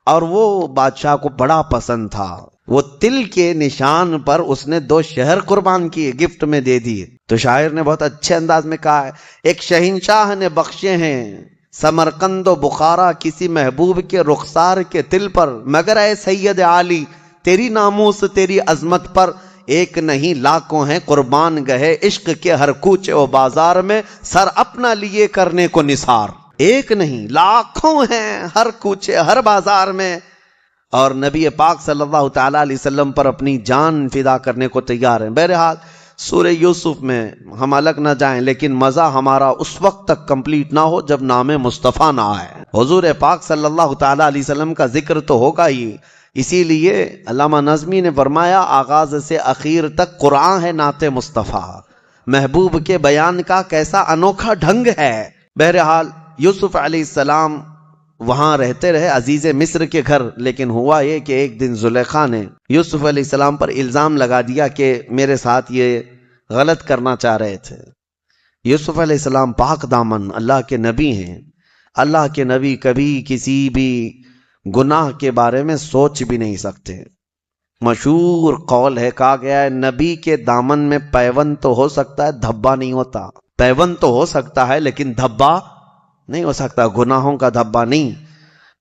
اور وہ بادشاہ کو بڑا پسند تھا۔ وہ تل کے نشان پر اس نے دو شہر قربان کیے، گفٹ میں دے دیے۔ تو شاعر نے بہت اچھے انداز میں کہا ہے ایک شہنشاہ نے بخشے ہیں سمرقند و بخارا کسی محبوب کے رخسار کے تل پر، مگر اے سید عالی تیری ناموس تیری عظمت پر، ایک نہیں لاکھوں ہیں قربان گئے عشق کے ہر کوچے و بازار میں، سر اپنا لیے کرنے کو نثار۔ ایک نہیں لاکھوں ہیں ہر کوچے ہر بازار میں، اور نبی پاک صلی اللہ تعالی علیہ وسلم پر اپنی جان فدا کرنے کو تیار ہیں۔ بہرحال سورہ یوسف میں ہم الگ نہ جائیں، لیکن مزہ ہمارا اس وقت تک کمپلیٹ نہ ہو جب نام مصطفیٰ نہ آئے۔ حضور پاک صلی اللہ تعالی علیہ وسلم کا ذکر تو ہوگا ہی، اسی لیے علامہ نظمی نے فرمایا آغاز سے اخیر تک قرآن ہے نعت مصطفیٰ، محبوب کے بیان کا کیسا انوکھا ڈھنگ ہے۔ بہرحال یوسف علیہ السلام وہاں رہتے رہے عزیز مصر کے گھر، لیکن ہوا یہ کہ ایک دن زلیخا نے یوسف علیہ السلام پر الزام لگا دیا کہ میرے ساتھ یہ غلط کرنا چاہ رہے تھے۔ یوسف علیہ السلام پاک دامن اللہ کے نبی ہیں، اللہ کے نبی کبھی کسی بھی گناہ کے بارے میں سوچ بھی نہیں سکتے۔ مشہور قول ہے، کہا گیا ہے نبی کے دامن میں پیوند تو ہو سکتا ہے، دھبا نہیں ہوتا۔ پیوند تو ہو سکتا ہے لیکن دھبا نہیں ہو سکتا، گناہوں کا دھبا نہیں۔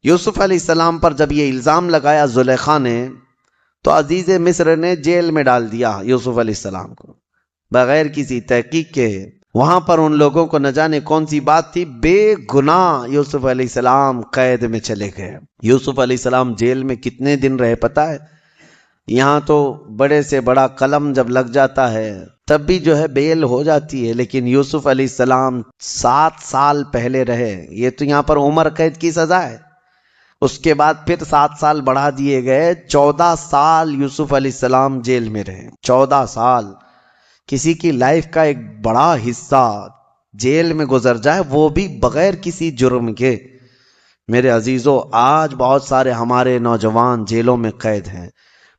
یوسف علیہ السلام پر جب یہ الزام لگایا زلیخا نے تو عزیز مصر نے جیل میں ڈال دیا یوسف علیہ السلام کو بغیر کسی تحقیق کے۔ وہاں پر ان لوگوں کو نہ جانے کون سی بات تھی، بے گناہ یوسف علیہ السلام قید میں چلے گئے۔ یوسف علیہ السلام جیل میں کتنے دن رہے پتہ ہے؟ یہاں تو بڑے سے بڑا قلم جب لگ جاتا ہے تب بھی جو ہے بیل ہو جاتی ہے، لیکن یوسف علیہ السلام 7 سال پہلے رہے۔ یہ تو یہاں پر عمر قید کی سزا ہے، اس کے بعد پھر 7 سال بڑھا دیے گئے، 14 سال یوسف علیہ السلام جیل میں رہے۔ 14 سال کسی کی لائف کا ایک بڑا حصہ جیل میں گزر جائے، وہ بھی بغیر کسی جرم کے۔ میرے عزیزو، آج بہت سارے ہمارے نوجوان جیلوں میں قید ہیں۔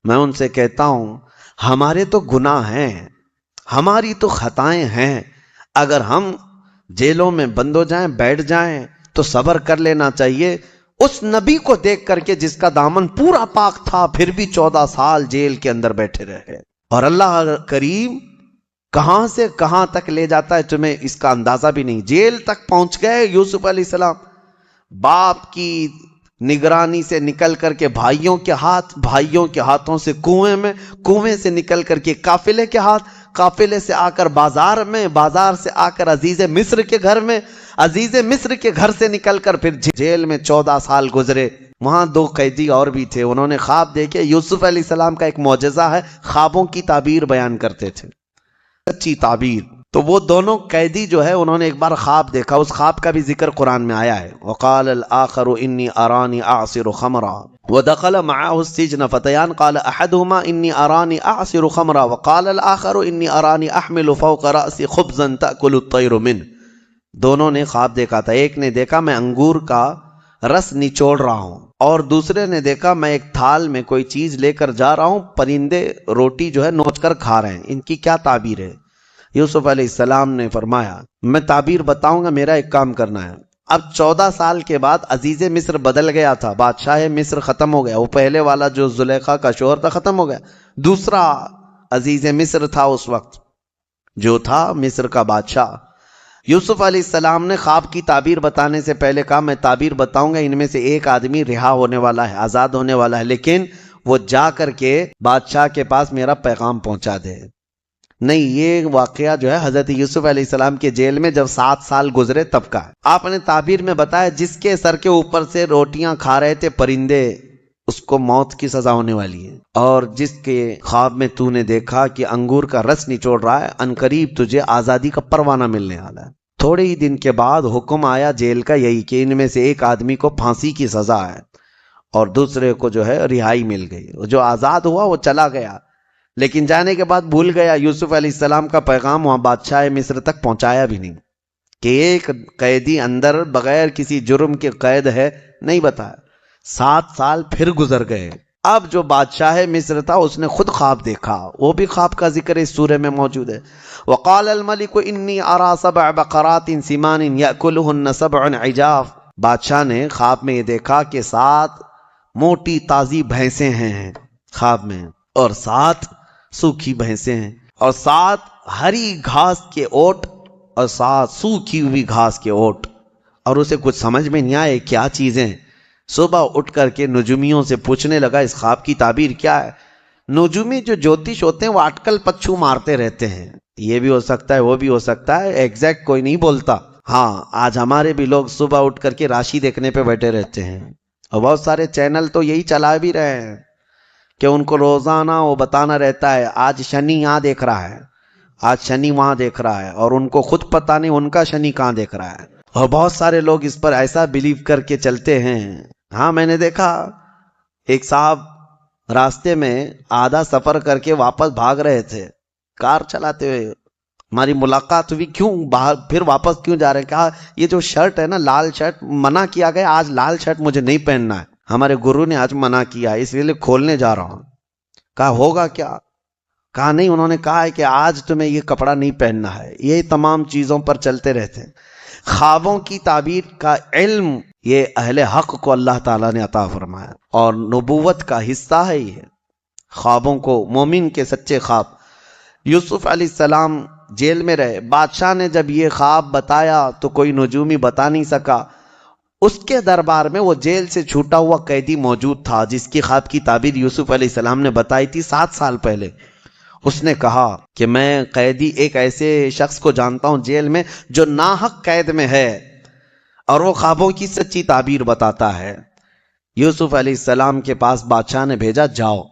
میں ان سے کہتا ہوں ہمارے تو گناہ ہیں، ہماری تو خطائیں ہیں، اگر ہم جیلوں میں بند ہو جائیں، بیٹھ جائیں تو صبر کر لینا چاہیے۔ اس نبی کو دیکھ کر کے جس کا دامن پورا پاک تھا، پھر بھی 14 سال جیل کے اندر بیٹھے رہے، اور اللہ کریم کہاں سے کہاں تک لے جاتا ہے تمہیں اس کا اندازہ بھی نہیں۔ جیل تک پہنچ گئے یوسف علیہ السلام، باپ کی نگرانی سے نکل کر کے بھائیوں کے ہاتھ، بھائیوں کے ہاتھوں سے کنویں میں، کنویں سے نکل کر کے قافلے کے ہاتھ، قافلے سے آ کر بازار میں، بازار سے آ کر عزیز مصر کے گھر میں، عزیز مصر کے گھر سے نکل کر پھر جیل میں 14 سال گزرے۔ وہاں 2 قیدی اور بھی تھے، انہوں نے خواب دیکھے۔ یوسف علیہ السلام کا ایک معجزہ ہے، خوابوں کی تعبیر بیان کرتے تھے، سچی تعبیر۔ تو وہ دونوں قیدی جو ہے انہوں نے ایک بار خواب دیکھا، اس خواب کا بھی ذکر قرآن میں آیا ہے۔ وقال الآخر انی ارانی اعصر خمرا ودخل معه السجن فتيان قال احدهما انی ارانی اعصر خمرا وقال الآخر انی ارانی احمل فوق رأسی خبزا تأکل الطیر منه۔ دونوں نے خواب دیکھا تھا، ایک نے دیکھا میں انگور کا رس نچوڑ رہا ہوں، اور دوسرے نے دیکھا میں ایک تھال میں کوئی چیز لے کر جا رہا ہوں، پرندے روٹی جو ہے نوچ کر کھا رہے ہیں، ان کی کیا تعبیر ہے؟ یوسف علیہ السلام نے فرمایا میں تعبیر بتاؤں گا، میرا ایک کام کرنا ہے۔ اب 14 سال کے بعد عزیز مصر بدل گیا تھا، بادشاہ مصر ختم ہو گیا، وہ پہلے والا جو زلیخا کا شوہر تھا ختم ہو گیا، دوسرا عزیز مصر تھا اس وقت جو تھا مصر کا بادشاہ۔ یوسف علیہ السلام نے خواب کی تعبیر بتانے سے پہلے کہا میں تعبیر بتاؤں گا، ان میں سے ایک آدمی رہا ہونے والا ہے، آزاد ہونے والا ہے، لیکن وہ جا کر کے بادشاہ کے پاس میرا پیغام پہنچا دے۔ نہیں، یہ واقعہ جو ہے حضرت یوسف علیہ السلام کے جیل میں جب 7 سال گزرے تب کا ہے۔ آپ نے تعبیر میں بتایا جس کے سر کے اوپر سے روٹیاں کھا رہے تھے پرندے، اس کو موت کی سزا ہونے والی ہے، اور جس کے خواب میں تو نے دیکھا کہ انگور کا رس نچوڑ رہا ہے، عنقریب تجھے آزادی کا پروانہ ملنے والا ہے۔ تھوڑے ہی دن کے بعد حکم آیا جیل کا یہی کہ ان میں سے ایک آدمی کو پھانسی کی سزا ہے اور دوسرے کو جو ہے رہائی مل گئی۔ جو آزاد ہوا وہ چلا گیا، لیکن جانے کے بعد بھول گیا یوسف علیہ السلام کا پیغام وہاں بادشاہ مصر تک پہنچایا بھی نہیں کہ ایک قیدی اندر بغیر کسی جرم کے قید ہے، نہیں بتایا۔ 7 سال پھر گزر گئے۔ اب جو بادشاہ مصر تھا اس نے خود خواب دیکھا، وہ بھی خواب کا ذکر اس سورے میں موجود ہے۔ وقال الملک انی ارى 7 بقرات سمان یاکلهن 7 عجاف۔ بادشاہ نے خواب میں یہ دیکھا کہ 7 موٹی تازی بھینسیں ہیں خواب میں، اور 7 سوکھی بھینسیں ہیں، اور 7 ہری گھاس کے اوٹ، اور 7 سوکھی ہوئی گھاس کے اوٹ، اور اسے کچھ سمجھ میں نہیں آئے کیا چیزیں۔ صبح اٹھ کر کے نجومیوں سے پوچھنے لگا اس خواب کی تعبیر کیا ہے۔ نجومی جو جوتش ہوتے ہیں وہ اٹکل پچھو مارتے رہتے ہیں، یہ بھی ہو سکتا ہے وہ بھی ہو سکتا ہے، ایگزیکٹ کوئی نہیں بولتا۔ ہاں، آج ہمارے بھی لوگ صبح اٹھ کر کے راشی دیکھنے پہ بیٹھے رہتے ہیں، اور بہت سارے چینل تو یہی چلا بھی رہے ہیں کہ ان کو روزانہ وہ بتانا رہتا ہے آج شنی یہاں دیکھ رہا ہے، آج شنی وہاں دیکھ رہا ہے، اور ان کو خود پتہ نہیں ان کا شنی کہاں دیکھ رہا ہے، اور بہت سارے لوگ اس پر ایسا بلیو کر کے چلتے ہیں۔ ہاں، میں نے دیکھا ایک صاحب راستے میں آدھا سفر کر کے واپس بھاگ رہے تھے کار چلاتے ہوئے، ہماری ملاقات ہوئی، کیوں باہر پھر واپس کیوں جا رہے ہیں؟ کہا یہ جو شرٹ ہے نا، لال شرٹ، منع کیا گیا آج لال شرٹ مجھے نہیں پہننا ہے، ہمارے گرو نے آج منع کیا ہے، اس لیے کھولنے جا رہا ہوں۔ کہا ہوگا کیا؟ کہا نہیں، انہوں نے کہا ہے کہ آج تمہیں یہ کپڑا نہیں پہننا ہے۔ یہ تمام چیزوں پر چلتے رہتے ہیں۔ خوابوں کی تعبیر کا علم یہ اہل حق کو اللہ تعالیٰ نے عطا فرمایا، اور نبوت کا حصہ ہے یہ خوابوں کو، مومن کے سچے خواب۔ یوسف علیہ السلام جیل میں رہے، بادشاہ نے جب یہ خواب بتایا تو کوئی نجومی بتا نہیں سکا، اس کے دربار میں وہ جیل سے چھوٹا ہوا قیدی موجود تھا جس کی خواب کی تعبیر یوسف علیہ السلام نے بتائی تھی 7 سال پہلے۔ اس نے کہا کہ میں قیدی ایک ایسے شخص کو جانتا ہوں جیل میں جو ناحق قید میں ہے اور وہ خوابوں کی سچی تعبیر بتاتا ہے۔ یوسف علیہ السلام کے پاس بادشاہ نے بھیجا، جاؤ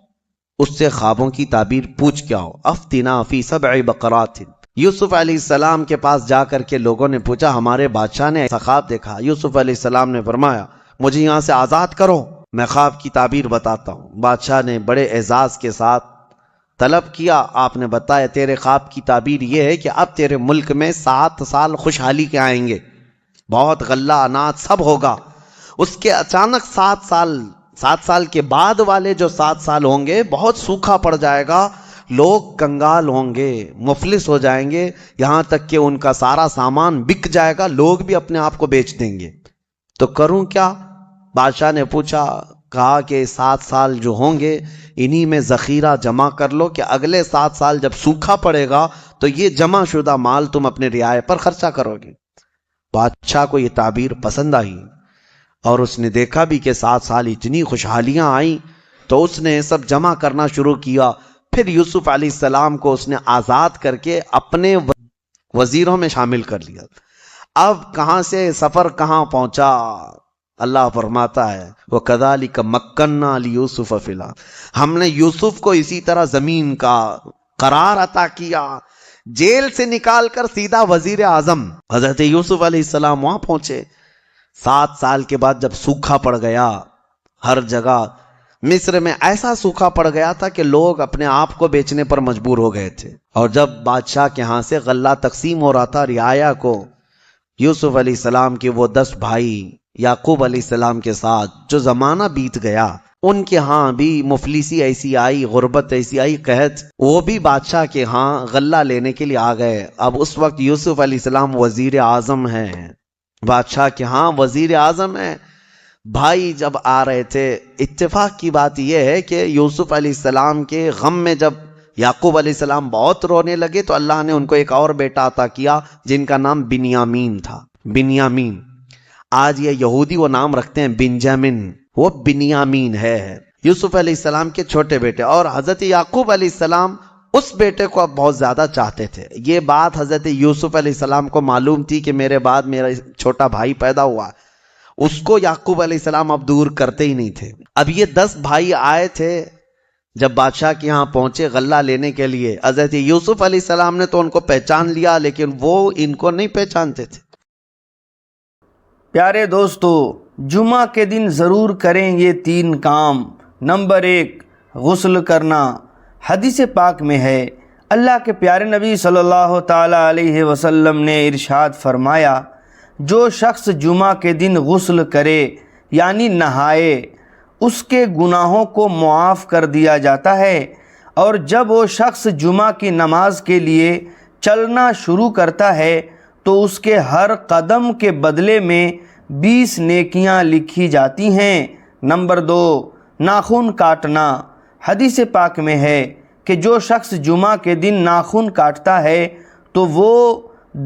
اس سے خوابوں کی تعبیر پوچھ کے آؤ۔ افتنا فی سبع بقرات۔ یوسف علیہ السلام کے پاس جا کر کے لوگوں نے پوچھا ہمارے بادشاہ نے ایسا خواب دیکھا۔ یوسف علیہ السلام نے فرمایا مجھے یہاں سے آزاد کرو، میں خواب کی تعبیر بتاتا ہوں۔ بادشاہ نے بڑے اعزاز کے ساتھ طلب کیا، آپ نے بتایا تیرے خواب کی تعبیر یہ ہے کہ اب تیرے ملک میں 7 سال خوشحالی کے آئیں گے، بہت غلہ اناج سب ہوگا۔ اس کے اچانک 7 سال کے بعد والے جو 7 سال ہوں گے بہت سوکھا پڑ جائے گا، لوگ کنگال ہوں گے، مفلس ہو جائیں گے، یہاں تک کہ ان کا سارا سامان بک جائے گا، لوگ بھی اپنے آپ کو بیچ دیں گے۔ تو کروں کیا؟ بادشاہ نے پوچھا، کہا کہ 7 سال جو ہوں گے انہی میں ذخیرہ جمع کر لو کہ اگلے 7 سال جب سوکھا پڑے گا تو یہ جمع شدہ مال تم اپنے رعایا پر خرچہ کرو گے۔ بادشاہ کو یہ تعبیر پسند آئی اور اس نے دیکھا بھی کہ 7 سال اتنی خوشحالیاں آئیں تو اس نے سب جمع کرنا شروع کیا۔ پھر یوسف علیہ السلام کو اس نے آزاد کر کے اپنے وزیروں میں شامل کر لیا۔ اب کہاں سے سفر کہاں پہنچا؟ اللہ فرماتا ہے وَكَذَلِكَ مَكَّنَّا لِيُوسُفَ فِي الْأَرْضِ، ہم نے یوسف کو اسی طرح زمین کا قرار عطا کیا، جیل سے نکال کر سیدھا وزیر اعظم حضرت یوسف علیہ السلام وہاں پہنچے۔ 7 سال کے بعد جب سوکھا پڑ گیا ہر جگہ، مصر میں ایسا سوکھا پڑ گیا تھا کہ لوگ اپنے آپ کو بیچنے پر مجبور ہو گئے تھے، اور جب بادشاہ کے ہاں سے غلہ تقسیم ہو رہا تھا رعایا کو، یوسف علیہ السلام کے وہ 10 بھائی یعقوب علیہ السلام کے ساتھ جو زمانہ بیت گیا، ان کے ہاں بھی مفلسی ایسی آئی، غربت ایسی آئی، قحط، وہ بھی بادشاہ کے ہاں غلہ لینے کے لیے آ گئے۔ اب اس وقت یوسف علیہ السلام وزیر اعظم ہیں، بادشاہ کے ہاں وزیر اعظم ہیں۔ بھائی جب آ رہے تھے، اتفاق کی بات یہ ہے کہ یوسف علیہ السلام کے غم میں جب یعقوب علیہ السلام بہت رونے لگے تو اللہ نے ان کو ایک اور بیٹا عطا کیا جن کا نام بنیامین تھا۔ بنیامین، آج یہ یہودی وہ نام رکھتے ہیں بنجامن، وہ بنیامین ہے یوسف علیہ السلام کے چھوٹے بیٹے، اور حضرت یعقوب علیہ السلام اس بیٹے کو اب بہت زیادہ چاہتے تھے۔ یہ بات حضرت یوسف علیہ السلام کو معلوم تھی کہ میرے بعد میرا چھوٹا بھائی پیدا ہوا، اس کو یعقوب علیہ السلام اب دور کرتے ہی نہیں تھے۔ اب یہ 10 بھائی آئے تھے جب بادشاہ کے یہاں پہنچے غلہ لینے کے لیے، حضرت یوسف علیہ السلام نے تو ان کو پہچان لیا لیکن وہ ان کو نہیں پہچانتے تھے۔ پیارے دوستو، جمعہ کے دن ضرور کریں یہ 3 کام۔ نمبر 1، غسل کرنا۔ حدیث پاک میں ہے، اللہ کے پیارے نبی صلی اللہ تعالیٰ علیہ وسلم نے ارشاد فرمایا، جو شخص جمعہ کے دن غسل کرے یعنی نہائے، اس کے گناہوں کو معاف کر دیا جاتا ہے، اور جب وہ شخص جمعہ کی نماز کے لیے چلنا شروع کرتا ہے تو اس کے ہر قدم کے بدلے میں 20 نیکیاں لکھی جاتی ہیں۔ نمبر 2، ناخن کاٹنا۔ حدیث پاک میں ہے کہ جو شخص جمعہ کے دن ناخن کاٹتا ہے تو وہ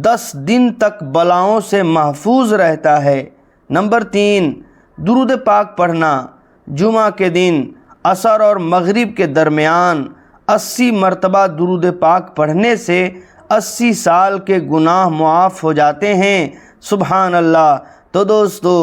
10 دن تک بلاؤں سے محفوظ رہتا ہے۔ نمبر 3، درود پاک پڑھنا۔ جمعہ کے دن عصر اور مغرب کے درمیان 80 مرتبہ درود پاک پڑھنے سے 80 سال کے گناہ معاف ہو جاتے ہیں۔ سبحان اللہ۔ تو دوستو،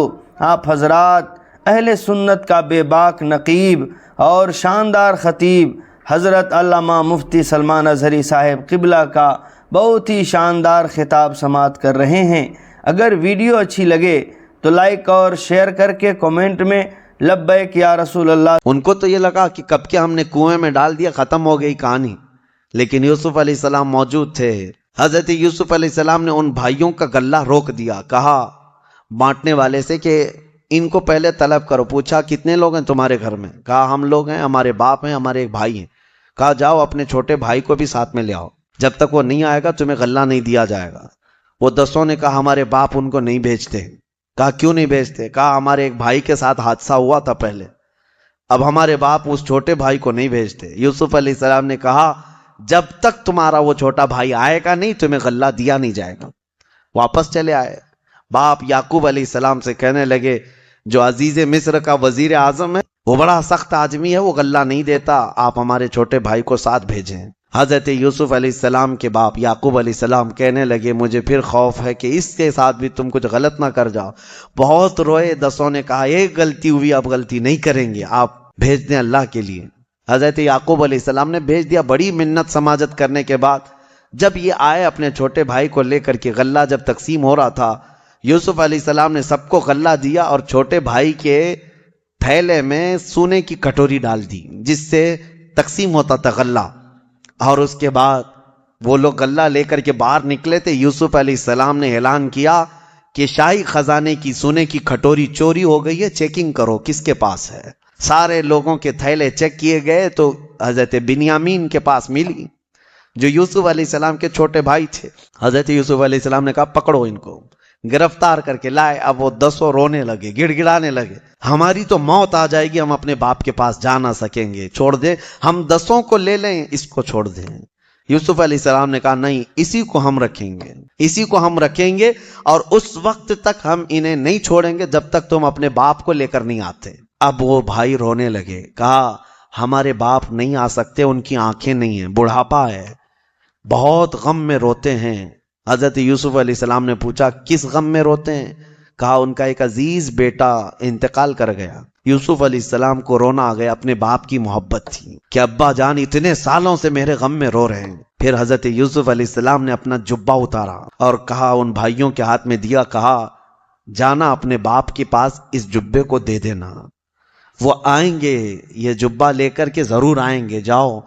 آپ حضرات اہل سنت کا بے باک نقیب اور شاندار خطیب حضرت علامہ مفتی سلمان اظہری صاحب قبلہ کا بہت ہی شاندار خطاب سماعت کر رہے ہیں۔ اگر ویڈیو اچھی لگے تو لائک اور شیئر کر کے کومنٹ میں لبیک یا رسول اللہ۔ ان کو تو یہ لگا کہ کب کے ہم نے کنویں میں ڈال دیا، ختم ہو گئی کہانی، لیکن یوسف علیہ السلام موجود تھے۔ حضرت یوسف علیہ السلام نے ان بھائیوں کا غلہ روک دیا، کہا بانٹنے والے سے کہ ان کو پہلے طلب کرو۔ پوچھا کتنے لوگ ہیں تمہارے گھر میں؟ کہا ہم لوگ ہیں، ہمارے باپ ہیں، ہمارے ایک بھائی ہیں۔ کہا جاؤ اپنے چھوٹے بھائی کو بھی ساتھ میں لے آؤ، جب تک وہ نہیں آئے گا تمہیں غلہ نہیں دیا جائے گا۔ وہ 10 نے کہا ہمارے باپ ان کو نہیں بھیجتے۔ کہا کیوں نہیں بھیجتے؟ کہا ہمارے ایک بھائی کے ساتھ حادثہ ہوا تھا پہلے، اب ہمارے باپ اس چھوٹے بھائی کو نہیں بھیجتے۔ یوسف علیہ السلام نے کہا جب تک تمہارا وہ چھوٹا بھائی آئے گا نہیں تمہیں غلہ دیا نہیں جائے گا۔ واپس چلے آئے۔ باپ یعقوب علیہ السلام سے کہنے لگے جو عزیز مصر کا وزیر اعظم ہے وہ بڑا سخت آدمی ہے، وہ غلہ نہیں دیتا، آپ ہمارے چھوٹے بھائی کو ساتھ بھیجیں۔ حضرت یوسف علیہ السلام کے باپ یعقوب علیہ السلام کہنے لگے مجھے پھر خوف ہے کہ اس کے ساتھ بھی تم کچھ غلط نہ کر جاؤ. بہت روئے. دسوں نے کہا ایک غلطی ہوئی، اب غلطی نہیں کریں گے، آپ بھیج دیں اللہ کے لیے. حضرت یعقوب علیہ السلام نے بھیج دیا. بڑی منت سماجت کرنے کے بعد جب یہ آئے اپنے چھوٹے بھائی کو لے کر کے، غلہ جب تقسیم ہو رہا تھا، یوسف علیہ السلام نے سب کو غلہ دیا اور چھوٹے بھائی کے تھیلے میں سونے کی کٹوری ڈال دی جس سے تقسیم ہوتا تھا غلہ. اور اس کے بعد وہ لوگ غلہ لے کر کے باہر نکلے تھے. یوسف علیہ السلام نے اعلان کیا کہ شاہی خزانے کی سونے کی کٹوری چوری ہو گئی ہے، چیکنگ کرو کس کے پاس ہے. سارے لوگوں کے تھیلے چیک کیے گئے تو حضرت بنیامین کے پاس ملی جو یوسف علیہ السلام کے چھوٹے بھائی تھے. حضرت یوسف علیہ السلام نے کہا پکڑو ان کو. گرفتار کر کے لائے. اب وہ دسوں رونے لگے، گڑ گڑانے لگے، ہماری تو موت آ جائے گی، ہم اپنے باپ کے پاس جا نہ سکیں گے، چھوڑ دیں، ہم دسوں کو لے لیں، اس کو چھوڑ دیں. یوسف علیہ السلام نے کہا نہیں، اسی کو ہم رکھیں گے، اسی کو ہم رکھیں گے، اور اس وقت تک ہم انہیں نہیں چھوڑیں گے جب تک تم اپنے باپ کو لے کر نہیں آتے. اب وہ بھائی رونے لگے. کہا ہمارے باپ نہیں آ سکتے، ان کی آنکھیں نہیں ہیں، بڑھاپا ہے، بہت غم میں روتے ہیں. حضرت یوسف علیہ السلام نے پوچھا کس غم میں روتے ہیں؟ کہا ان کا ایک عزیز بیٹا انتقال کر گیا. یوسف علیہ السلام کو رونا آ گیا. اپنے باپ کی محبت تھی کہ ابا جان اتنے سالوں سے میرے غم میں رو رہے ہیں. پھر حضرت یوسف علیہ السلام نے اپنا جبہ اتارا اور کہا ان بھائیوں کے ہاتھ میں دیا. کہا جانا اپنے باپ کے پاس اس جبے کو دے دینا، وہ آئیں گے، یہ جبہ لے کر کے ضرور آئیں گے، جاؤ.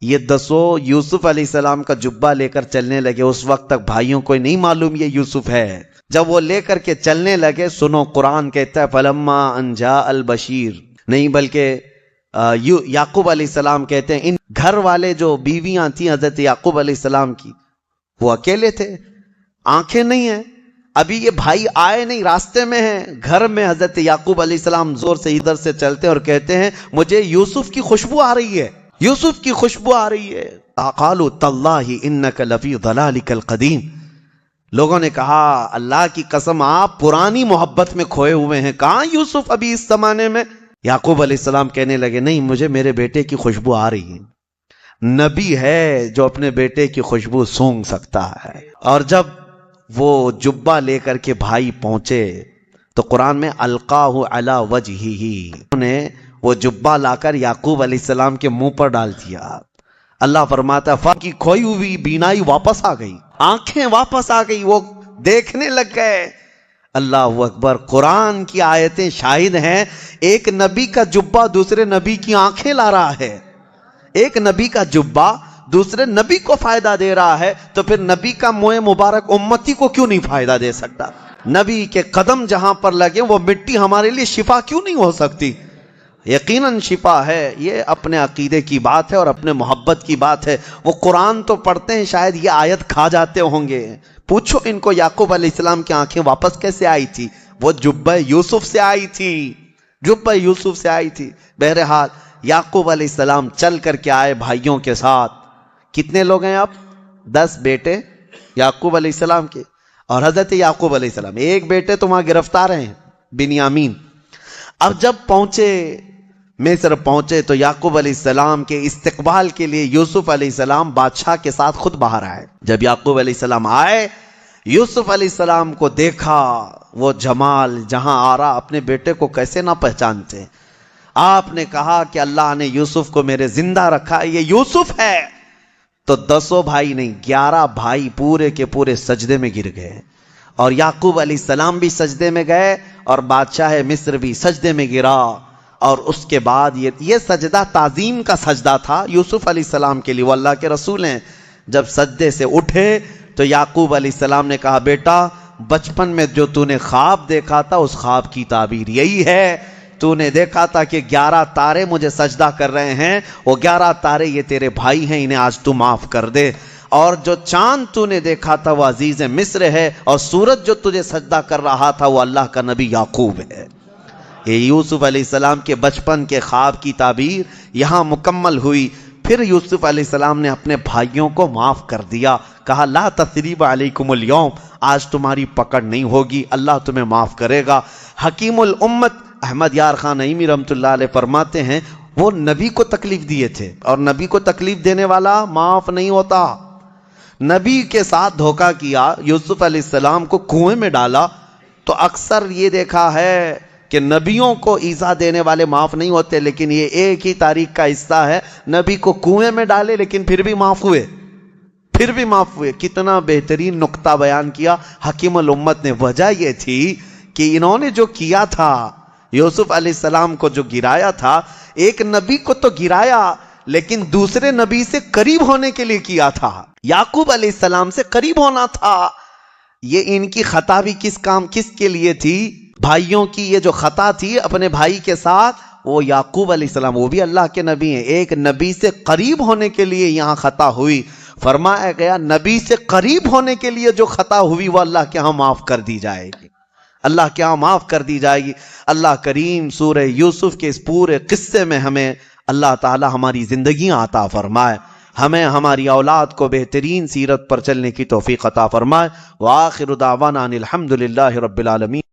یہ دسوں یوسف علیہ السلام کا جبہ لے کر چلنے لگے. اس وقت تک بھائیوں کو نہیں معلوم یہ یوسف ہے. جب وہ لے کر کے چلنے لگے، سنو قرآن کہتا ہے فلما ان جاء البشیر، نہیں بلکہ یعقوب علیہ السلام کہتے ہیں ان گھر والے جو بیویاں تھیں حضرت یعقوب علیہ السلام کی، وہ اکیلے تھے، آنکھیں نہیں ہیں، ابھی یہ بھائی آئے نہیں، راستے میں ہیں. گھر میں حضرت یعقوب علیہ السلام زور سے ادھر سے چلتے اور کہتے ہیں مجھے یوسف کی خوشبو آ رہی ہے، یوسف کی خوشبو آ رہی ہے. قالوا تاللہ انک لفی ضلالک القدیم. لوگوں نے کہا اللہ کی قسم آپ پرانی محبت میں کھوئے ہوئے ہیں، کہاں یوسف ابھی اس زمانے میں. یعقوب علیہ السلام کہنے لگے نہیں، مجھے میرے بیٹے کی خوشبو آ رہی ہے. نبی ہے جو اپنے بیٹے کی خوشبو سونگھ سکتا ہے. اور جب وہ جبہ لے کر کے بھائی پہنچے تو قرآن میں القاہ علی وجہہ، انہوں نے وہ جبہ لا کر یعقوب علیہ السلام کے منہ پر ڈال دیا. اللہ فرماتا ہے کی کھوئی ہوئی بینائی واپس آ گئی، آنکھیں واپس آ گئی، وہ دیکھنے لگ گئے. اللہ اکبر. قرآن کی آیتیں شاہد ہیں ایک نبی کا جبہ دوسرے نبی کی آنکھیں لا رہا ہے. ایک نبی کا جبہ دوسرے نبی کو فائدہ دے رہا ہے تو پھر نبی کا منہ مبارک امتی کو کیوں نہیں فائدہ دے سکتا؟ نبی کے قدم جہاں پر لگے وہ مٹی ہمارے لیے شفا کیوں نہیں ہو سکتی؟ یقیناً شفا ہے. یہ اپنے عقیدے کی بات ہے اور اپنے محبت کی بات ہے. وہ قرآن تو پڑھتے ہیں، شاید یہ آیت کھا جاتے ہوں گے. پوچھو ان کو یعقوب علیہ السلام کی آنکھیں واپس کیسے آئی تھی؟ وہ جبہ یوسف سے آئی تھی، جبہ یوسف سے آئی تھی. بہرحال یعقوب علیہ السلام چل کر کے آئے بھائیوں کے ساتھ. کتنے لوگ ہیں آپ؟ 10 بیٹے یعقوب علیہ السلام کے، اور حضرت یعقوب علیہ السلام ایک بیٹے تو وہاں گرفتار ہیں، بنیامین. اب جب پہنچے مصر پہنچے تو یعقوب علیہ السلام کے استقبال کے لیے یوسف علیہ السلام بادشاہ کے ساتھ خود باہر آئے. جب یعقوب علیہ السلام آئے، یوسف علیہ السلام کو دیکھا، وہ جمال جہاں آ رہا، اپنے بیٹے کو کیسے نہ پہچانتے. آپ نے کہا کہ اللہ نے یوسف کو میرے زندہ رکھا، یہ یوسف ہے. تو 10 بھائی نہیں 11 بھائی پورے کے پورے سجدے میں گر گئے، اور یعقوب علیہ السلام بھی سجدے میں گئے اور بادشاہ مصر بھی سجدے میں گرا. اور اس کے بعد یہ سجدہ تعظیم کا سجدہ تھا یوسف علیہ السلام کے لیے، وہ اللہ کے رسول ہیں. جب سجدے سے اٹھے تو یعقوب علیہ السلام نے کہا بیٹا بچپن میں جو تو نے خواب دیکھا تھا اس خواب کی تعبیر یہی ہے. تو نے دیکھا تھا کہ 11 تارے مجھے سجدہ کر رہے ہیں، وہ 11 تارے یہ تیرے بھائی ہیں، انہیں آج تو معاف کر دے. اور جو چاند تو نے دیکھا تھا وہ عزیز مصر ہے، اور سورج جو تجھے سجدہ کر رہا تھا وہ اللہ کا نبی یعقوب ہے. یہ یوسف علیہ السلام کے بچپن کے خواب کی تعبیر یہاں مکمل ہوئی. پھر یوسف علیہ السلام نے اپنے بھائیوں کو معاف کر دیا. کہا لا تثریب علیکم اليوم، آج تمہاری پکڑ نہیں ہوگی، اللہ تمہیں معاف کرے گا. حکیم الامت احمد یار خان نعیمی رحمۃ اللہ علیہ فرماتے ہیں وہ نبی کو تکلیف دیے تھے، اور نبی کو تکلیف دینے والا معاف نہیں ہوتا۔ نبی کے ساتھ دھوکہ کیا، یوسف علیہ السلام کو کنویں میں ڈالا، تو اکثر یہ دیکھا ہے کہ نبیوں کو ایذا دینے والے معاف نہیں ہوتے، لیکن یہ ایک ہی تاریخ کا حصہ ہے، نبی کو کنویں میں ڈالے لیکن پھر بھی معاف ہوئے، پھر بھی معاف ہوئے۔ کتنا بہترین نقطہ بیان کیا حکیم الامت نے۔ وجہ یہ تھی کہ انہوں نے جو کیا تھا، یوسف علیہ السلام کو جو گرایا تھا، ایک نبی کو تو گرایا لیکن دوسرے نبی سے قریب ہونے کے لیے کیا تھا، یعقوب علیہ السلام سے قریب ہونا تھا۔ یہ ان کی خطا بھی کس کے لیے تھی؟ بھائیوں کی یہ جو خطا تھی اپنے بھائی کے ساتھ، وہ یعقوب علیہ السلام، وہ بھی اللہ کے نبی ہیں، ایک نبی سے قریب ہونے کے لیے یہاں خطا ہوئی۔ فرمایا گیا نبی سے قریب ہونے کے لیے جو خطا ہوئی وہ اللہ کے ہاں معاف کر دی جائے گی، اللہ کے ہاں معاف کر دی جائے گی۔ اللہ کریم سورہ یوسف کے اس پورے قصے میں ہمیں اللہ تعالی ہماری زندگیاں عطا فرمائے، ہمیں ہماری اولاد کو بہترین سیرت پر چلنے کی توفیق عطا فرمائے۔ وآخر دعوانا ان الحمد للہ رب العالمین۔